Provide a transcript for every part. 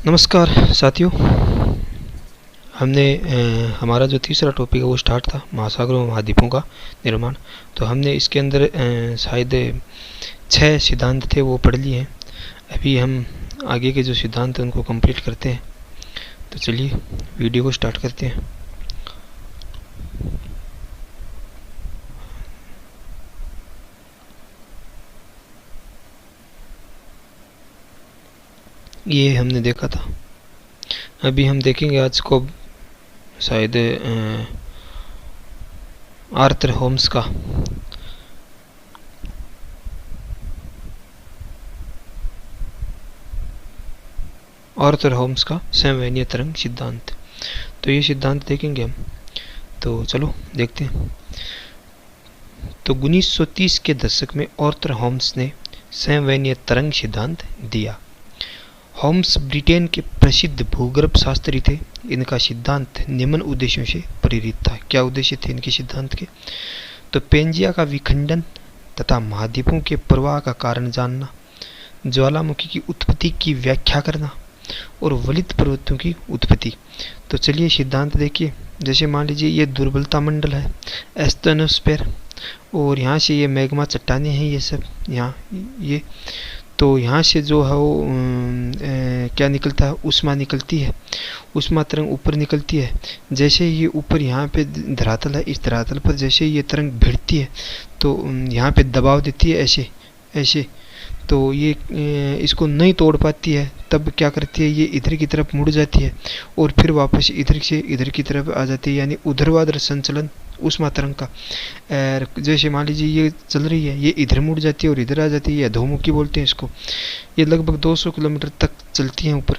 नमस्कार साथियों। हमने हमारा जो तीसरा टॉपिक है वो स्टार्ट था महासागरों और महाद्वीपों का निर्माण। तो हमने इसके अंदर शायद 6 सिद्धांत थे वो पढ़ लिए हैं। अभी हम आगे के जो सिद्धांत हैं उनको कंप्लीट करते हैं। तो चलिए वीडियो को स्टार्ट करते हैं। ये हमने देखा था। अभी हम देखेंगे आज को शायद आर्थर होम्स का समवैनीय तरंग सिद्धांत। तो ये सिद्धांत देखेंगे हम। तो चलो देखते हैं। तो 1930 के दशक में आर्थर होम्स ने समवैनीय तरंग सिद्धांत दिया। होम्स ब्रिटेन के प्रसिद्ध भूगर्भ शास्त्री थे। इनका सिद्धांत निम्न उद्देश्यों से प्रेरित था। क्या उद्देश्य थे इनके सिद्धांत के? तो पेंजिया का विखंडन तथा महाद्वीपों के प्रवाह का कारण जानना, ज्वालामुखी की उत्पत्ति की व्याख्या करना और वलित पर्वतों की उत्पत्ति। तो चलिए सिद्धांत देखिए। जैसे मान लीजिए ये दुर्बलता मंडल है, एस्टेनोस्फेयर, और यहाँ से ये मैग्मा चट्टानें हैं, ये सब यहाँ ये। तो यहाँ से जो है वो क्या निकलता है? ऊष्मा निकलती है। ऊष्मा तरंग ऊपर निकलती है। जैसे ये ऊपर यहाँ पे धरातल है, इस धरातल पर जैसे ये तरंग भिड़ती है तो यहाँ पे दबाव देती है, ऐसे ऐसे। तो ये इसको नहीं तोड़ पाती है, तब क्या करती है? ये इधर की तरफ मुड़ जाती है और फिर वापस इधर से इधर की तरफ आ जाती है, यानी ऊर्ध्वाधर संचलन ऊष्मा तरंग का। जैसे मान लीजिए ये चल रही है, ये इधर मुड़ जाती है और इधर आ जाती है, ये अधोमुखी बोलते हैं इसको। ये लगभग 200 किलोमीटर तक चलती है ऊपर।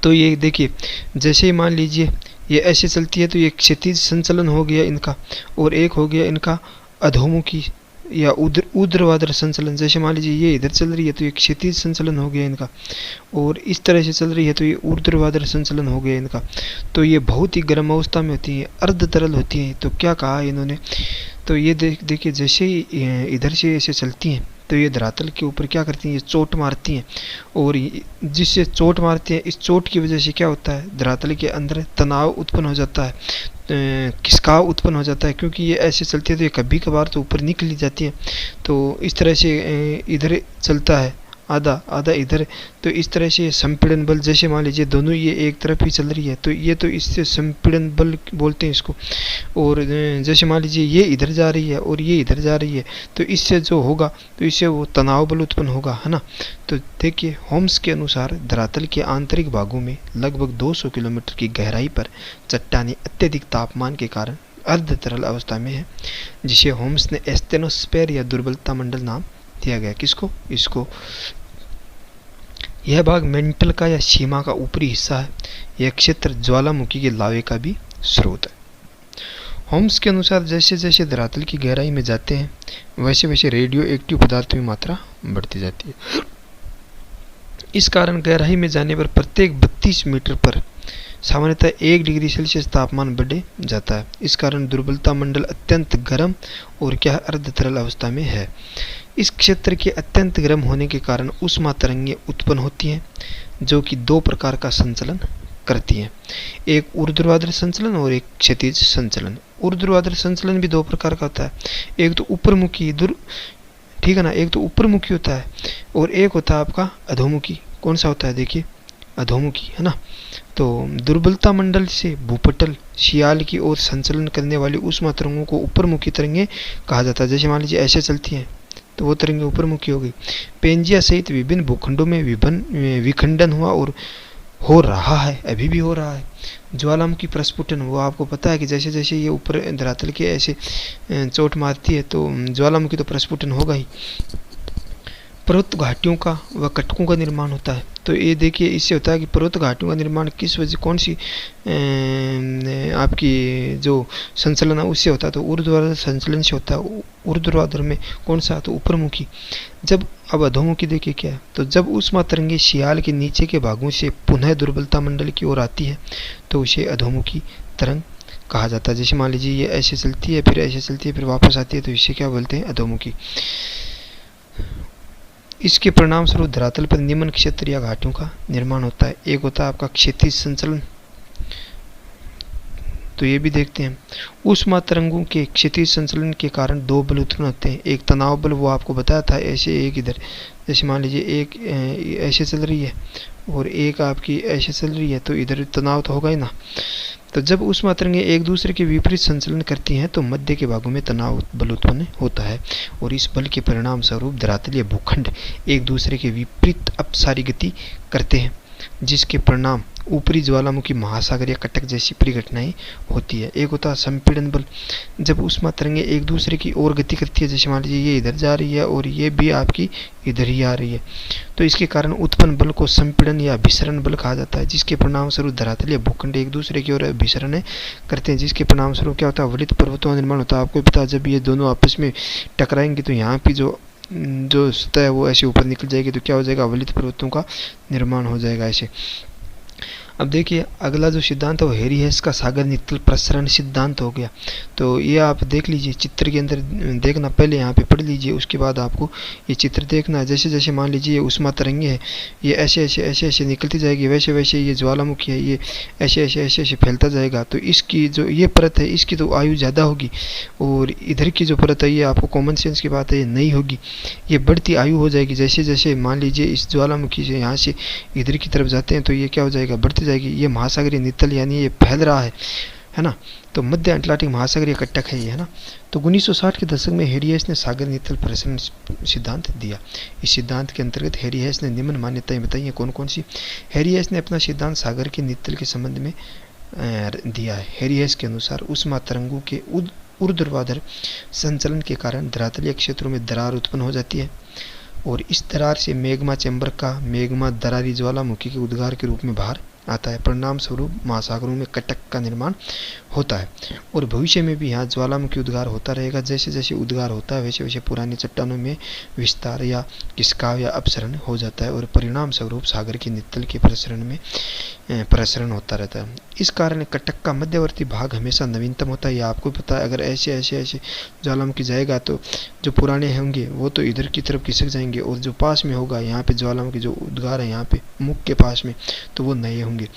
तो ये देखिए, जैसे ही मान लीजिए ये ऐसे चलती है तो ये क्षैतिज संचलन हो गया इनका, और एक हो गया इनका अधोमुखी या ऊर्ध्वाधर संचलन। जैसे मान लीजिए ये इधर चल रही है तो ये क्षैतिज संचलन हो गया इनका, और इस तरह से चल रही है तो ये ऊर्ध्वाधर संचलन हो गया इनका। तो ये बहुत ही गर्म अवस्था में होती है, अर्ध तरल होती है। तो क्या कहा इन्होंने? तो ये देखिए, जैसे ही इधर से ऐसे चलती हैं तो ये धरातल के ऊपर क्या करती हैं? ये चोट मारती हैं, और जिससे चोट मारती हैं, इस चोट की वजह से क्या होता है? धरातल के अंदर तनाव उत्पन्न हो जाता है, खिसकाव उत्पन्न हो जाता है, क्योंकि ये ऐसे चलती है तो ये कभी कभार तो ऊपर निकली जाती है। तो इस तरह से इधर चलता है, आधा आधा इधर। तो इस तरह से संपीड़न बल, जैसे मान लीजिए दोनों ये एक तरफ ही चल रही है तो ये तो इससे संपीड़न बल बोलते हैं इसको। और जैसे मान लीजिए ये इधर जा रही है और ये इधर जा रही है तो इससे जो होगा तो इससे वो तनाव बल उत्पन्न होगा, है ना। तो देखिए, होम्स के अनुसार धरातल के आंतरिक भागों में लगभग 200 किलोमीटर की गहराई पर चट्टानें अत्यधिक तापमान के कारण अर्ध तरल अवस्था में है, जिसे होम्स ने एस्टेनोस्फेयर या दुर्बलता मंडल नाम दिया गया। किसको? इसको। यह भाग मेंटल का या सीमा का ऊपरी हिस्सा है। यह क्षेत्र ज्वालामुखी के लावे का भी स्रोत है। होम्स के अनुसार जैसे जैसे धरातल की गहराई में जाते हैं वैसे वैसे रेडियो एक्टिव पदार्थों की मात्रा बढ़ती जाती है। इस कारण गहराई में जाने पर प्रत्येक 32 मीटर पर सामान्यतः 1 डिग्री सेल्सियस तापमान बढ़ जाता है। इस कारण दुर्बलता मंडल अत्यंत गर्म और क्या अर्ध तरल अवस्था में है। इस क्षेत्र के अत्यंत गर्म होने के कारण ऊष्मा तरंगें उत्पन्न होती हैं, जो कि 2 प्रकार का संचलन करती हैं, एक ऊर्ध्वाधर संचलन और एक क्षैतिज संचलन। ऊर्ध्वाधर संचलन भी 2 प्रकार का होता है, एक तो ऊपरमुखी ठीक है ना, एक तो ऊपरमुखी होता है और एक होता है आपका अधोमुखी। कौन सा होता है? देखिए, अधोमुखी, है ना। तो दुर्बलता मंडल से भूपटल शियाल की ओर संचलन करने वाली ऊष्मा तरंगों को ऊपरमुखी तरंगें कहा जाता है। जैसे मान लीजिए ऐसे चलती हैं तो वो तरंगें ऊपरमुखी हो गई। पेंजिया सहित विभिन्न भूखंडों में विखंडन हुआ और हो रहा है, अभी भी हो रहा है। ज्वालामुखी प्रस्फुटन, वो आपको पता है कि जैसे जैसे ये ऊपर धरातल के ऐसे चोट मारती है तो ज्वालामुखी तो प्रस्फुटन होगा ही। पर्वत घाटियों का व कटकों का निर्माण होता है। तो ये देखिए, इससे होता है कि पर्वत घाटियों का निर्माण किस वजह, कौन सी आपकी जो संचलन है उससे होता है? तो ऊर्ध्वाधर संचलन से होता है। ऊर्ध्वाधर में कौन सा? तो ऊपरमुखी। जब अब अधोमुखी देखिए क्या है, तो जब ऊष्मा तरंगें शियाल के नीचे के भागों से पुनः दुर्बलता मंडल की ओर आती है तो उसे अधोमुखी तरंग कहा जाता है। जैसे मान लीजिए ये ऐसे चलती है, फिर ऐसे चलती है, फिर वापस आती है, तो इसे क्या बोलते हैं? अधोमुखी। इसके परिणाम स्वरूप धरातल पर निम्न क्षेत्र या घाटियों का निर्माण होता है। एक होता है आपका क्षैतिज संचलन, तो ये भी देखते हैं। ऊष्मा तरंगों के क्षैतिज संचलन के कारण दो बल उत्पन्न होते हैं। एक तनाव बल, वो आपको बताया था, ऐसे एक इधर, जैसे मान लीजिए एक ऐसे चल रही है और एक आपकी ऐसे चल रही है, तो इधर तनाव तो होगा ही ना। तो जब ऊष्मा तरंगें एक दूसरे के विपरीत संचलन करती हैं तो मध्य के भागों में तनाव बल उत्पन्न होता है और इस बल के परिणाम स्वरूप धरातल या भूखंड एक दूसरे के विपरीत अपसारी गति करते हैं, जिसके परिणाम ऊपरी ज्वालामुखी, महासागर या कटक जैसी परिघटनाएं होती है। एक होता है संपीड़न बल, जब ऊष्मा तरंगें एक दूसरे की ओर गति करती है, जैसे मान लीजिए ये इधर जा रही है और ये भी आपकी इधर ही आ रही है, तो इसके कारण उत्पन्न बल को संपीड़न या अभिसरण बल कहा जाता है, जिसके परिणाम स्वरूप धरातल या भूखंड एक दूसरे की ओर अभिसरण करते हैं, जिसके परिणाम स्वरूप क्या होता है, वलित पर्वतों का निर्माण होता है। आपको पता है जब ये दोनों आपस में टकराएंगे तो यहाँ की जो सतह है वो ऐसे ऊपर निकल जाएगी, तो क्या हो जाएगा, वलित पर्वतों का निर्माण हो जाएगा ऐसे। अब देखिए अगला जो सिद्धांत है वो हैरी हेस का सागर नित्तल प्रसरण सिद्धांत हो गया। तो ये आप देख लीजिए, चित्र के अंदर देखना, पहले यहाँ पे पढ़ लीजिए, उसके बाद आपको ये चित्र देखना है। जैसे जैसे मान लीजिए ये ऊष्मा तरंगे है, ये ऐसे ऐसे ऐसे ऐसे निकलती जाएगी, वैसे वैसे ये ज्वालामुखी है, ये ऐसे ऐसे ऐसे ऐसे फैलता जाएगा। तो इसकी जो ये परत है इसकी तो आयु ज़्यादा होगी, और इधर की जो परत है ये आपको कॉमन सेंस की बात है, ये नहीं होगी, ये बढ़ती आयु हो जाएगी। जैसे जैसे मान लीजिए इस ज्वालामुखी से यहाँ से इधर की तरफ जाते हैं तो ये क्या हो जाएगा, बढ़ती जाएगी। ये महासागरीय नित्तल यानी ये फैल रहा है ना। तो मध्य अटलांटिक महासागरीय कटक है ये, है ना। तो 1960 के दशक में हैरी हेस ने सागर नित्तल प्रसरण सिद्धांत दिया। इस सिद्धांत के अंतर्गत हैरी हेस ने निम्न मान्यताएं बताई हैं। कौन कौन सी? हैरी हेस ने अपना सिद्धांत सागर के नित्तल के संबंध में दिया है। हैरी हेस के अनुसार ऊष्मा तरंगों के ऊर्ध्वाधर संचलन के कारण धरातलीय क्षेत्रों में दरार उत्पन्न हो जाती है और इस दरार से मैग्मा चैम्बर का मैग्मा दरारी ज्वालामुखी के उद्गार के रूप में बाहर आता है। परिणाम स्वरूप महासागरों में कटक का निर्माण होता है और भविष्य में भी यहाँ ज्वालामुखी उद्गार होता रहेगा। जैसे जैसे उद्गार होता है वैसे वैसे पुरानी चट्टानों में विस्तार या खिसकाव या अपसरण हो जाता है और परिणाम स्वरूप सागर के नित्तल के प्रसरण होता रहता है। इस कारण कटक का मध्यवर्ती भाग हमेशा नवीनतम होता है। यह आपको पता है, अगर ऐसे ऐसे ऐसे ज्वालामुखी जाएगा तो जो पुराने होंगे वो तो इधर की तरफ खिसक जाएंगे और जो पास में होगा यहाँ पे ज्वालामुखी जो उद्गार है यहाँ पे मुख के पास में, तो वो नए होंगे।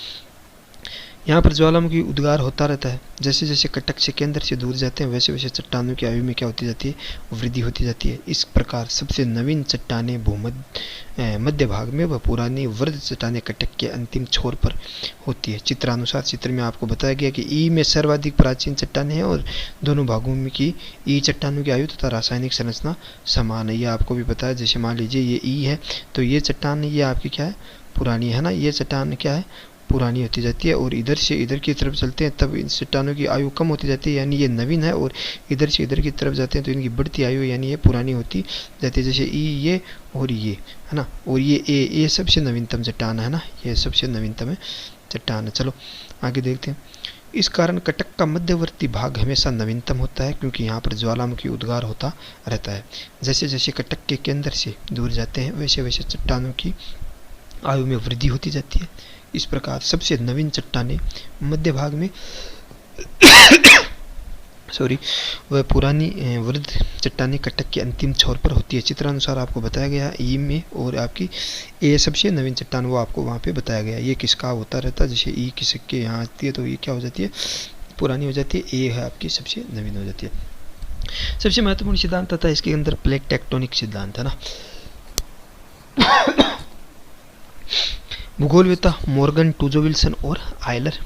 यहाँ पर ज्वालामुखी उद्गार होता रहता है। जैसे जैसे कटक से केंद्र से दूर जाते हैं वैसे वैसे चट्टानों की आयु में क्या होती जाती है, वृद्धि होती जाती है। इस प्रकार सबसे नवीन चट्टानें मध्य भाग में व पुरानी वृद्ध चट्टानें कटक के अंतिम छोर पर होती है। चित्रानुसार चित्र में आपको बताया गया कि ई में सर्वाधिक प्राचीन चट्टानें हैं और दोनों भागों में की ई चट्टानों की आयु तथा रासायनिक संरचना समान है। ये आपको भी पता है। जैसे मान लीजिए ये ई है तो ये चट्टान ये आपकी क्या है, पुरानी है ना। ये चट्टान क्या है, पुरानी होती जाती है और इधर से इधर की तरफ चलते हैं तब इन चट्टानों की आयु कम होती जाती है, यानी ये नवीन है, और इधर से इधर की तरफ जाते हैं तो इनकी बढ़ती आयु यानी ये पुरानी होती जाती है। जैसे ई ये और ये है ना, और ये सबसे नवीनतम चट्टान है ना, ये सबसे नवीनतम चट्टान है। चलो आगे देखते हैं। इस कारण कटक का मध्यवर्ती भाग हमेशा नवीनतम होता है क्योंकि यहाँ पर ज्वालामुखी उद्गार होता रहता है। जैसे जैसे कटक के केंद्र से दूर जाते हैं वैसे वैसे चट्टानों की आयु में वृद्धि होती जाती है। इस प्रकार सबसे नवीन चट्टानें मध्य भाग में वह पुरानी वृद्ध चट्टानें कटक के अंतिम छोर पर होती है। चित्रानुसार आपको बताया गया ई में, और आपकी ए सबसे नवीन चट्टान वो आपको वहाँ पे बताया गया। ये किसका होता रहता है, जैसे ई खिसक के यहाँ आती है तो ये क्या हो जाती है, पुरानी हो जाती है। ए है आपकी सबसे नवीन हो जाती है। सबसे महत्वपूर्ण सिद्धांत था इसके अंदर प्लेट टेक्टोनिक सिद्धांत है ना। भूगोलवेत्ता मॉर्गन, टूजो विल्सन और आयलर।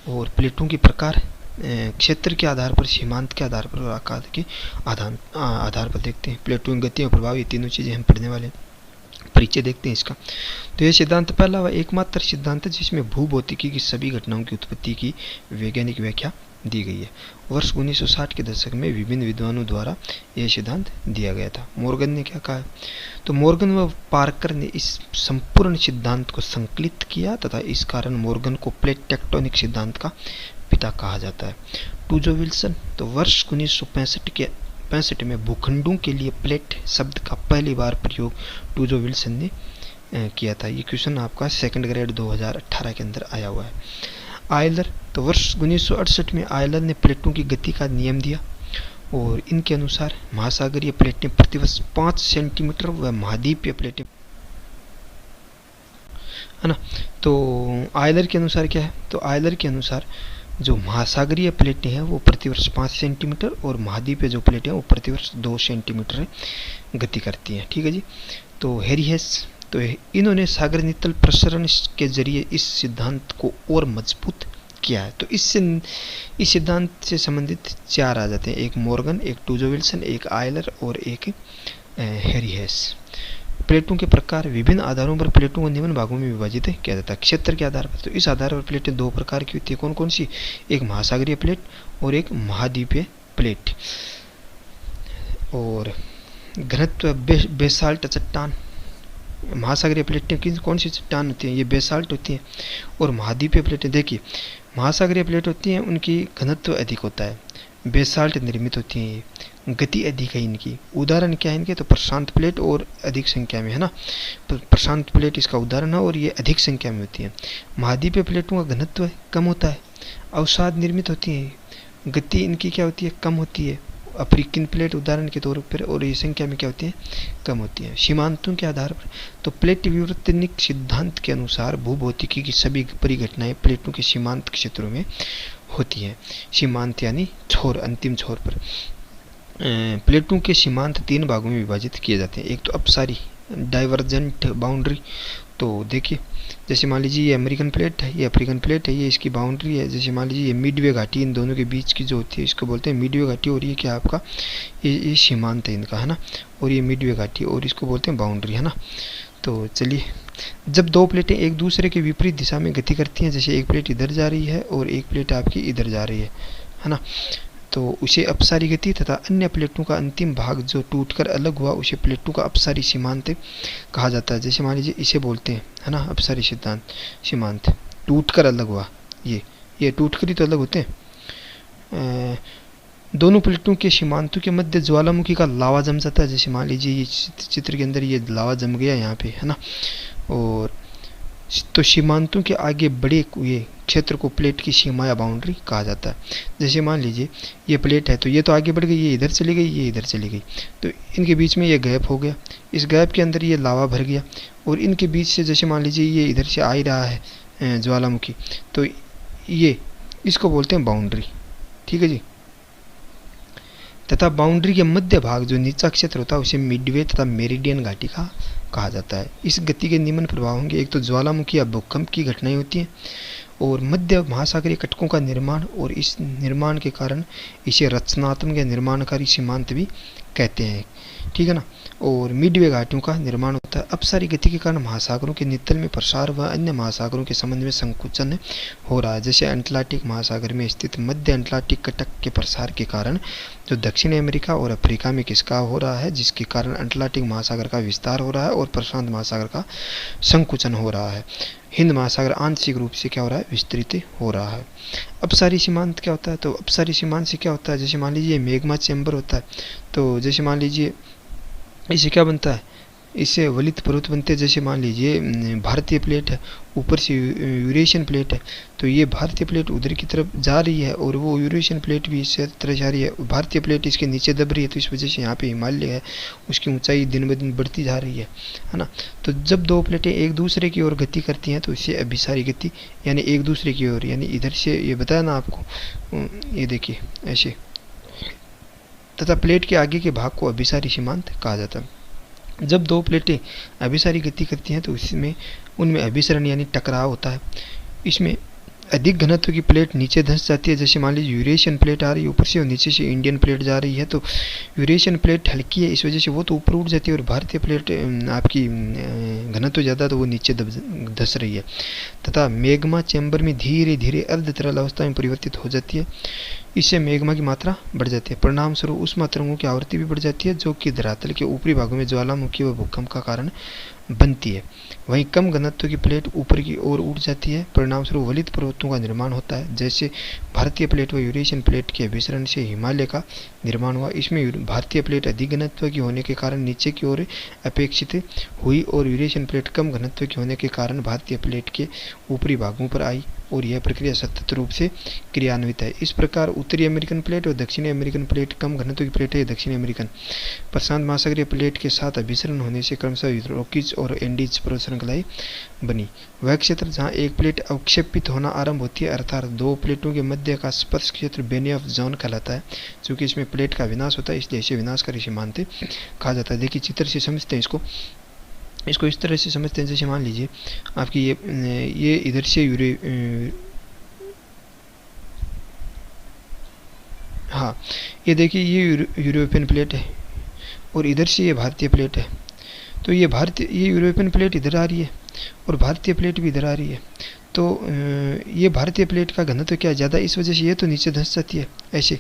और प्लेटों के प्रकार क्षेत्र के आधार पर, सीमांत के आधार पर और आकार के आधार पर देखते हैं। प्लेटों की गति और प्रभाव, ये तीनों चीज़ें हम पढ़ने वाले हैं। परिचय देखते हैं इसका। तो यह सिद्धांत पहला व एकमात्र सिद्धांत है जिसमें भूभौतिकी की सभी घटनाओं की उत्पत्ति की वैज्ञानिक व्याख्या दी गई है। वर्ष 1960 के दशक में विभिन्न विद्वानों द्वारा यह सिद्धांत दिया गया था। मॉर्गन ने क्या कहा, तो मॉर्गन व पार्कर ने इस संपूर्ण सिद्धांत को संकलित किया तथा इस कारण मॉर्गन को प्लेट टेक्टोनिक सिद्धांत का पिता कहा जाता है। टूजो विल्सन, तो वर्ष 1965 में भूखंडों के लिए प्लेट शब्द का पहली बार प्रयोग टूजो विल्सन ने किया था। ये क्वेश्चन आपका सेकंड ग्रेड 2018 के अंदर आया हुआ है। आयलर, तो वर्ष 1968 में आयलर ने प्लेटों की गति का नियम दिया। और इनके अनुसार महासागरीय प्लेटें प्रतिवर्ष 5 सेंटीमीटर व महाद्वीपीय प्लेटें, है ना। तो आयलर के अनुसार क्या है, तो आयलर के अनुसार जो महासागरीय प्लेटें हैं वो प्रतिवर्ष 5 सेंटीमीटर और महाद्वीपीय जो प्लेटें हैं वो प्रतिवर्ष 2 सेंटीमीटर गति करती हैं। ठीक है जी। तो हैरी हेस, तो इन्होंने सागर नितल प्रसरण के जरिए इस सिद्धांत को और मजबूत किया है। तो इस सिद्धांत से संबंधित 4 आ जाते हैं, एक मॉर्गन, एक टूजो विल्सन, एक आयलर और एक हैरी हेस। प्लेटों के प्रकार, विभिन्न आधारों पर प्लेटों को निम्न भागों में विभाजित किया जाता है क्षेत्र के आधार पर। तो इस आधार पर प्लेटें 2 प्रकार की होती है, कौन कौन सी, एक महासागरीय प्लेट और एक महाद्वीपीय प्लेट। और घनत्व बेसाल्ट चट्टान, महासागरीय प्लेटें कौन सी चट्टान होती हैं, ये बेसाल्ट होती हैं। और महाद्वीपीय प्लेटें, देखिए महासागरीय प्लेट होती हैं उनकी घनत्व अधिक होता है, बेसाल्ट निर्मित होती हैं, ये गति अधिक है इनकी। उदाहरण क्या है इनके, तो प्रशांत प्लेट और अधिक संख्या में, है ना। प्रशांत प्लेट इसका उदाहरण है और ये अधिक संख्या में होती है। महाद्वीपीय प्लेटों का घनत्व कम होता है, अवसाद निर्मित होती है, गति इनकी क्या होती है, कम होती है। अफ्रीकन प्लेट उदाहरण के तौर पर, और ये संख्या में क्या होती है, कम होती है। सीमांतों के आधार पर, तो प्लेट विवर्तनिक सिद्धांत के अनुसार भूभौतिकी की सभी परिघटनाएं प्लेटों के सीमांत क्षेत्रों में होती हैं। सीमांत यानी छोर, अंतिम छोर पर। प्लेटों के सीमांत 3 भागों में विभाजित किए जाते हैं। एक तो अपसारी, डाइवर्जेंट बाउंड्री। तो देखिए जैसे मान लीजिए ये अमेरिकन प्लेट है, ये अफ्रीकन प्लेट है, ये इसकी बाउंड्री है। जैसे मान लीजिए ये मिडवे घाटी इन दोनों के बीच की जो होती है इसको बोलते हैं मिडवे घाटी, और ये क्या आपका ये सीमांत है इनका, है ना। और ये मिडवे घाटी और इसको बोलते हैं बाउंड्री, है ना। तो चलिए, जब 2 प्लेटें एक दूसरे के विपरीत दिशा में गति करती हैं, जैसे एक प्लेट इधर जा रही है और एक प्लेट आपकी इधर जा रही है ना, तो उसे अपसारी गति तथा अन्य प्लेटों का अंतिम भाग जो टूटकर अलग हुआ उसे प्लेटों का अपसारी सीमांत कहा जाता है। जैसे मान लीजिए इसे बोलते हैं, है ना, अपसारी सिद्धांत सीमांत, टूटकर अलग हुआ, ये टूटकर ही तो अलग होते हैं। दोनों प्लेटों के सीमांतों के मध्य ज्वालामुखी का लावा जम जाता है। जैसे मान लीजिए ये चित्र के अंदर ये लावा जम गया यहाँ पे, है ना। और तो सीमांतों के आगे बड़े हुए क्षेत्र को प्लेट की सीमा या बाउंड्री कहा जाता है। जैसे मान लीजिए ये प्लेट है, तो ये तो आगे बढ़ गई, ये इधर चली गई, ये इधर चली गई, तो इनके बीच में ये गैप हो गया, इस गैप के अंदर ये लावा भर गया, और इनके बीच से जैसे मान लीजिए ये इधर से आ ही रहा है ज्वालामुखी, तो ये इसको बोलते हैं बाउंड्री। ठीक है जी। तथा बाउंड्री के मध्य भाग जो नीचा क्षेत्र होता है उसे मिडवे तथा मेरिडियन घाटी का कहा जाता है। इस गति के निम्न प्रभाव होंगे, एक तो ज्वालामुखी या भूकंप की घटनाएं होती हैं, और मध्य महासागरीय कटकों का निर्माण, और इस निर्माण के कारण इसे रचनात्मक या निर्माणकारी सीमांत भी कहते हैं। ठीक है ना। और मिडवे घाटियों का निर्माण होता है। अपसारी गति के कारण महासागरों के नितल में प्रसार व अन्य महासागरों के संबंध में संकुचन हो रहा है। जैसे अटलांटिक महासागर में स्थित मध्य अटलांटिक कटक के प्रसार के कारण जो दक्षिण अमेरिका और अफ्रीका में किसका हो रहा है, जिसके कारण अटलांटिक महासागर का विस्तार हो रहा है और प्रशांत महासागर का संकुचन हो रहा है। हिंद महासागर आंशिक रूप से क्या हो रहा है, विस्तृत हो रहा है। अपसारी सीमांत क्या होता है, तो अपसारी सीमांत से क्या होता है, जैसे मान लीजिए मैग्मा चैम्बर होता है, तो जैसे मान लीजिए इससे क्या बनता है, इससे वलित पर्वत बनते हैं। जैसे मान लीजिए भारतीय प्लेट है, ऊपर से यूरेशियन प्लेट है, तो ये भारतीय प्लेट उधर की तरफ जा रही है और वो यूरेशियन प्लेट भी इससे तरफ जा रही है। भारतीय प्लेट इसके नीचे दब रही है, तो इस वजह से यहाँ पे हिमालय है, उसकी ऊंचाई दिन ब दिन बढ़ती जा रही है ना। तो जब 2 प्लेटें एक दूसरे की ओर गति करती हैं तो इससे अभिसारी गति, यानी एक दूसरे की ओर, यानी इधर से, ये बताया ना आपको, ये देखिए ऐसे, तथा प्लेट के आगे के भाग को अभिसारी सीमांत कहा जाता है। जब 2 प्लेटें अभिसारी गति करती हैं तो इसमें उनमें अभिसरण यानी टकराव होता है। इसमें अधिक घनत्व की प्लेट नीचे धंस जाती है। जैसे मान लीजिए यूरेशियन प्लेट आ रही है ऊपर से और नीचे से इंडियन प्लेट जा रही है, तो यूरेशियन प्लेट हल्की है, इस वजह से वो तो ऊपर उठ जाती है, और भारतीय प्लेट आपकी घनत्व ज़्यादा, तो वो नीचे धंस रही है। तथा मैग्मा चैम्बर में धीरे धीरे अर्ध तरल अवस्था में परिवर्तित हो जाती है। इससे मैग्मा की मात्रा बढ़ जाती है। परिणाम स्वरूप उष्मा तरंगों की आवृत्ति भी बढ़ जाती है, जो कि धरातल के ऊपरी भागों में ज्वालामुखी व भूकंप का कारण बनती है। वहीं कम घनत्व की प्लेट ऊपर की ओर उठ जाती है, परिणाम स्वरूप वलित पर्वतों का निर्माण होता है। जैसे भारतीय प्लेट व यूरेशियन प्लेट के अभिसरण से हिमालय का निर्माण हुआ। इसमें भारतीय प्लेट अधिक घनत्व की होने के कारण नीचे की ओर अपेक्षित हुई, और यूरेशियन प्लेट कम घनत्व की होने के कारण भारतीय प्लेट के ऊपरी भागों पर आई। और यह प्रक्रिया सतत रूप से क्रियान्वित है। इस प्रकार उत्तरी अमेरिकन प्लेट और दक्षिणी अमेरिकन प्लेट कम घनत्व की प्लेट है। दक्षिणी अमेरिकन प्रशांत महासागरीय प्लेट के साथ अभिसरण होने से क्रमशः रॉकीज और एंडीज पर्वत श्रृंखलाएं बनी। वह क्षेत्र जहाँ एक प्लेट अवक्षेपित होना आरंभ होती है, अर्थात दो प्लेटों के मध्य का स्पर्श क्षेत्र बेनियफ जोन कहलाता है। चूंकि इसमें प्लेट का विनाश होता है, इसलिए इसे विनाशकारी सीमांत कहा जाता है। देखिए चित्र से समझते हैं इसको इस तरह से समझते हैं, जैसे मान लीजिए आपकी ये इधर से हाँ, ये देखिए ये यूरोपियन प्लेट है और इधर से ये भारतीय प्लेट है। तो ये यूरोपियन प्लेट इधर आ रही है और भारतीय प्लेट भी इधर आ रही है। तो ये भारतीय प्लेट का घनत्व क्या ज़्यादा, इस वजह से ये तो नीचे धंस जाती है ऐसे,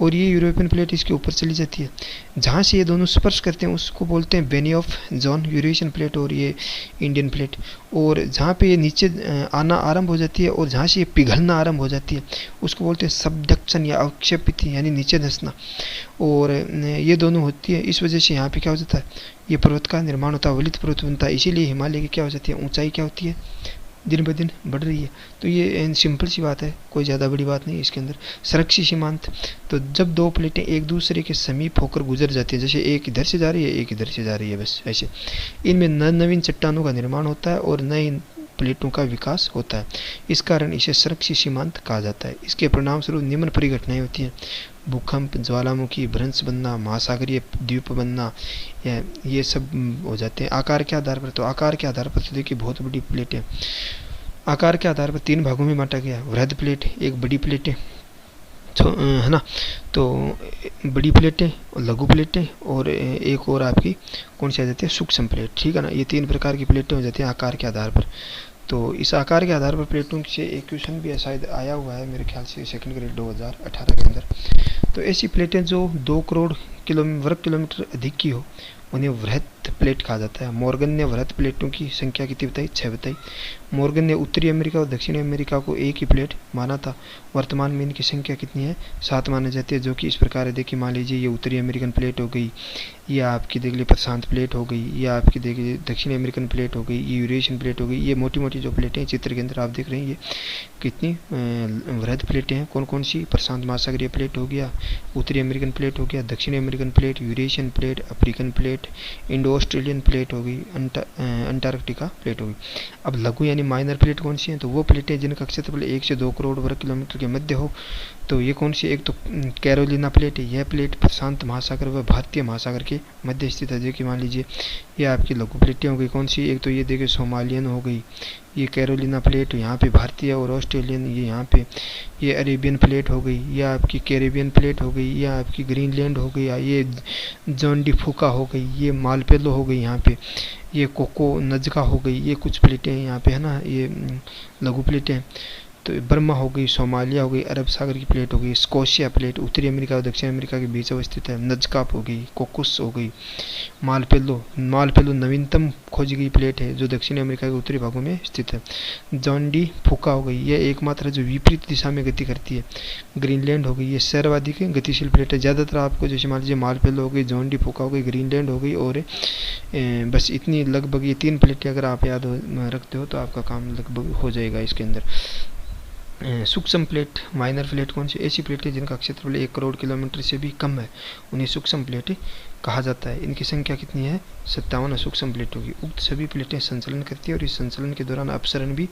और ये यूरोपियन प्लेट इसके ऊपर चली जाती है। जहाँ से ये दोनों स्पर्श करते हैं उसको बोलते हैं बेनियफ जोन, यूरेशियन प्लेट और ये इंडियन प्लेट। और जहाँ पे ये नीचे आना आरंभ हो जाती है और जहाँ से ये पिघलना आरंभ हो जाती है उसको बोलते हैं सबडक्शन या अवक्षेपित, यानी नीचे धंसना। और ये दोनों होती है, इस वजह से यहाँ पे क्या हो जाता है, ये पर्वत का निर्माण होता है, वलित पर्वत बनता है। इसीलिए हिमालय की क्या हो जाती है, ऊंचाई क्या होती है, दिन ब दिन बढ़ रही है। तो ये सिंपल सी बात है, कोई ज़्यादा बड़ी बात नहीं है इसके अंदर। संरक्षी सीमांत, तो जब दो प्लेटें एक दूसरे के समीप होकर गुजर जाती है, जैसे एक इधर से जा रही है एक इधर से जा रही है, बस ऐसे, इनमें नवीन चट्टानों का निर्माण होता है और नई प्लेटों का विकास होता है। इस कारण इसे संरक्षी सीमांत कहा जाता है। इसके परिणाम स्वरूप निम्न परिघटनाएं होती हैं: भूकंप, ज्वालामुखी, भ्रंश बनना, महासागरीय द्वीप बनना, ये सब हो जाते हैं। आकार के आधार पर, तो आकार के आधार पर तो देखिए बहुत बड़ी प्लेटें, आकार के आधार पर 3 भागों में बांटा गया। वृहद प्लेट, एक बड़ी प्लेटें है ना, तो बड़ी प्लेटें, लघु प्लेटें और एक और आपकी कौन सी आ जाती है, सूक्ष्म प्लेट, ठीक है ना। ये 3 प्रकार की प्लेटें हो जाती हैं आकार के आधार पर। तो इस आकार के आधार पर प्लेटों से एक क्वेश्चन भी शायद आया हुआ है मेरे ख्याल से, सेकंड ग्रेड 2018 के अंदर। तो ऐसी प्लेटें जो 2 करोड़ वर्ग किलोमीटर अधिक की हो उन्हें वृहद प्लेट कहा जाता है। मॉर्गन ने वृहद प्लेटों की संख्या कितनी बताई, 6 बताई। मॉर्गन ने उत्तरी अमेरिका और दक्षिणी अमेरिका को एक ही प्लेट माना था। वर्तमान में इनकी संख्या कितनी है, 7 मानी जाती है, जो कि इस प्रकार है। देखिए मान लीजिए ये उत्तरी अमेरिकन प्लेट हो गई, ये आपकी देख लीजिए प्रशांत प्लेट हो गई, ये आपकी देख लीजिए दक्षिणी अमेरिकन प्लेट हो गई, ये यूरेशियन प्लेट हो गई। ये मोटी मोटी जो प्लेटें हैं चित्र के अंदर आप देख रहे हैं, ये कितनी वृहद प्लेटें हैं। कौन कौन सी, प्रशांत महासागरीय प्लेट हो गया, उत्तरी अमेरिकन प्लेट हो गया, दक्षिणी American plate, Eurasian plate, African plate, Indo Australian plate हो गई, अंटार्कटिका प्लेट हो गई। अब लघु यानी माइनर प्लेट कौन सी हैं, तो वो प्लेटें जिनका क्षेत्रफल 1 से 2 करोड़ वर्ग किलोमीटर के मध्य हो। तो ये कौन सी, एक तो कैरोलिना प्लेट है, यह प्लेट प्रशांत महासागर व भारतीय महासागर के मध्य स्थित है। देखिए मान लीजिए ये आपकी लघु प्लेटें हो गई, कौन सी, एक तो ये देखिए सोमालियन हो गई, ये कैरोलिना प्लेट, यहाँ पे भारतीय और ऑस्ट्रेलियन, ये यहाँ पे ये अरेबियन प्लेट हो गई, ये आपकी कैरेबियन प्लेट हो गई, ये आपकी ग्रीनलैंड हो गई, ये जॉन डी फूका हो गई, ये मालपेलो हो गई, यहाँ पे ये कोको नजका हो गई। ये कुछ प्लेटें यहाँ पे है ना, ये लघु प्लेटें। तो बर्मा हो गई, सोमालिया हो गई, अरब सागर की प्लेट हो गई, स्कोशिया प्लेट उत्तरी अमेरिका और दक्षिण अमेरिका के बीच अवस्थित है, नजकाप हो गई, कोकुस हो गई, मालपेलो नवीनतम खोजी गई प्लेट है जो दक्षिण अमेरिका के उत्तरी भागों में स्थित है। जॉन डी फूका हो गई, यह एकमात्र जो विपरीत दिशा में गति करती है। ग्रीनलैंड हो गई, ये सर्वाधिक गतिशील प्लेट है। ज़्यादातर आपको जैसे मान लीजिए मालपेलो हो गई, जॉन डी फूका हो गई, ग्रीनलैंड हो गई, और बस इतनी लगभग ये 3 प्लेटें अगर आप याद रखते हो तो आपका काम लगभग हो जाएगा इसके अंदर। सूक्ष्म प्लेट, माइनर प्लेट कौन सी, ऐसी प्लेटें जिनका क्षेत्रफल 1 करोड़ किलोमीटर से भी कम है उन्हें सूक्ष्म प्लेटें कहा जाता है। इनकी संख्या कितनी है, 57 सूक्ष्म प्लेटों की। उक्त सभी प्लेटें संचलन करती है और इस संचलन के दौरान अपसरण भी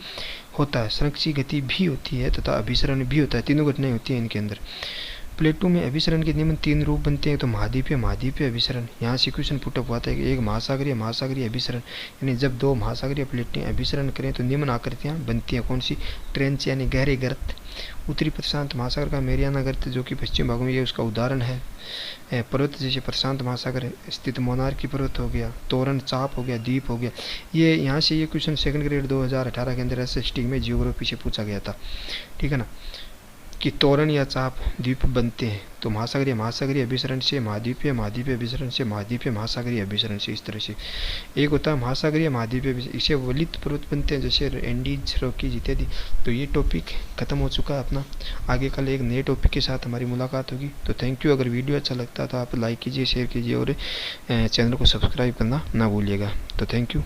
होता है, संरक्षी गति भी होती है तथा अभिसरण भी होता है। तीनों घटनाएं होती हैं इनके अंदर। प्लेटों में अभिसरण के निम्न 3 रूप बनते हैं। तो महाद्वीपीय अभिसरण, यहाँ से क्वेश्चन पुटअप हुआ था कि एक महासागरीय अभिसरण, यानी जब 2 महासागरीय प्लेटें अभिसरण करें तो निम्न आकृतियाँ बनती हैं। कौन सी, ट्रेंच यानी गहरे गर्त। उत्तरी प्रशांत महासागर का मेरियाना गर्त जो कि पश्चिम भागों में, ये उसका उदाहरण है। पर्वत जैसे प्रशांत महासागर स्थित मोनार्की पर्वत हो गया, तोरण चाप हो गया, द्वीप हो गया। ये यहाँ से ये क्वेश्चन सेकंड ग्रेड 2018 के अंदर SST में जियोग्राफी से पूछा गया था, ठीक है ना, कि तोरण या चाप द्वीप बनते हैं। तो महासागरीय अभिसरण से महाद्वीपीय अभिसरण से महाद्वीपीय महासागरीय अभिसरण से, इस तरह से। एक होता है महासागरीय महाद्वीपीय, इसे वलित पर्वत बनते हैं जैसे एंडीज, रॉकीज इत्यादि। तो ये टॉपिक खत्म हो चुका है अपना। आगे कल एक नए टॉपिक के साथ हमारी मुलाकात होगी। तो थैंक यू। अगर वीडियो अच्छा लगता है तो आप लाइक कीजिए, शेयर कीजिए और चैनल को सब्सक्राइब करना ना भूलिएगा। तो थैंक यू।